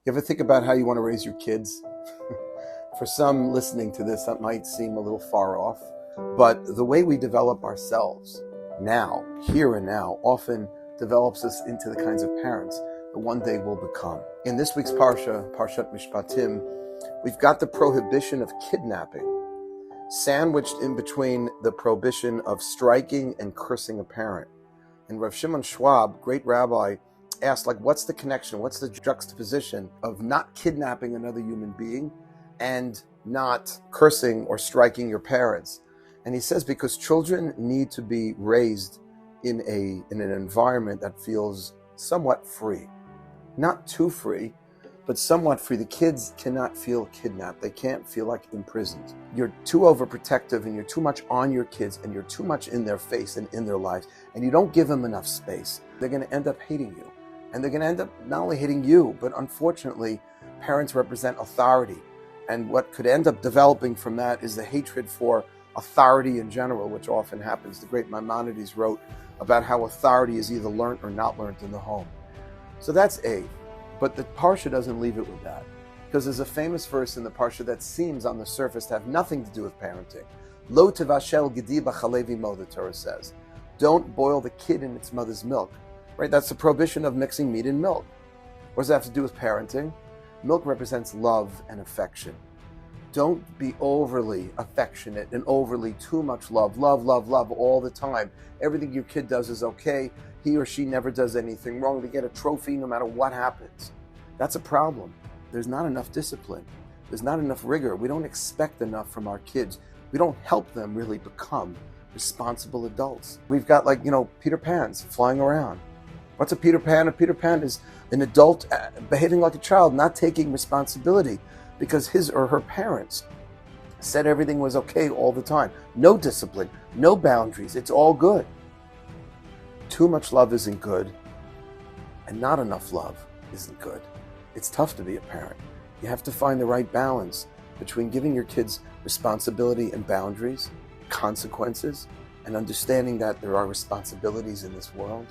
You ever think about how you want to raise your kids? For some listening to this, that might seem a little far off, but the way we develop ourselves now, here and now, often develops us into the kinds of parents that one day will become. In this week's Parsha, Parshat Mishpatim, we've got the prohibition of kidnapping, sandwiched in between the prohibition of striking and cursing a parent. And Rav Shimon Schwab, great rabbi, asked, what's the connection? What's the juxtaposition of not kidnapping another human being and not cursing or striking your parents? And he says, because children need to be raised in an environment that feels somewhat free. Not too free, but somewhat free. The kids cannot feel kidnapped. They can't feel like imprisoned. You're too overprotective and you're too much on your kids and you're too much in their face and in their lives, and you don't give them enough space. They're going to end up hating you. And they're going to end up not only hating you, but unfortunately, parents represent authority. And what could end up developing from that is the hatred for authority in general, which often happens. The great Maimonides wrote about how authority is either learned or not learned in the home. So that's A. But the Parsha doesn't leave it with that. Because there's a famous verse in the Parsha that seems on the surface to have nothing to do with parenting. Lo tevashel gedi b'chalevi mo, the Torah says. Don't boil the kid in its mother's milk. Right? That's the prohibition of mixing meat and milk. What does that have to do with parenting? Milk represents love and affection. Don't be overly affectionate and overly too much love all the time. Everything your kid does is okay. He or she never does anything wrong. They get a trophy no matter what happens. That's a problem. There's not enough discipline. There's not enough rigor. We don't expect enough from our kids. We don't help them really become responsible adults. We've got Peter Pans flying around. What's a Peter Pan? A Peter Pan is an adult behaving like a child, not taking responsibility because his or her parents said everything was okay all the time. No discipline, no boundaries. It's all good. Too much love isn't good, and not enough love isn't good. It's tough to be a parent. You have to find the right balance between giving your kids responsibility and boundaries, consequences, and understanding that there are responsibilities in this world.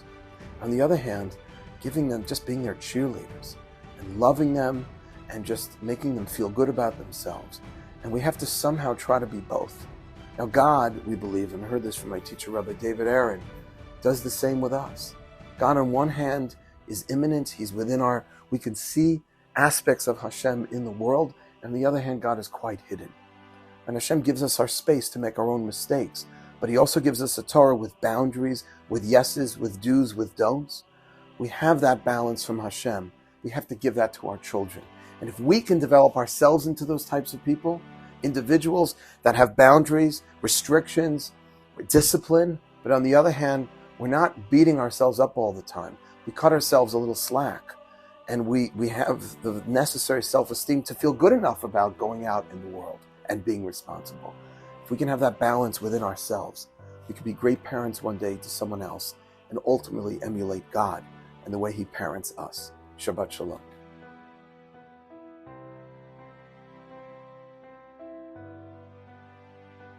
On the other hand, giving them, just being their cheerleaders and loving them and just making them feel good about themselves. And we have to somehow try to be both. Now God, we believe, and I heard this from my teacher, Rabbi David Aaron, does the same with us. God on one hand is immanent, he's within we can see aspects of Hashem in the world, and on the other hand, God is quite hidden. And Hashem gives us our space to make our own mistakes. But he also gives us a Torah with boundaries, with yeses, with do's, with don'ts. We have that balance from Hashem. We have to give that to our children. And if we can develop ourselves into those types of people, individuals that have boundaries, restrictions, discipline, but on the other hand, we're not beating ourselves up all the time. We cut ourselves a little slack. And we have the necessary self-esteem to feel good enough about going out in the world and being responsible. If we can have that balance within ourselves, we can be great parents one day to someone else and ultimately emulate God and the way he parents us. Shabbat Shalom.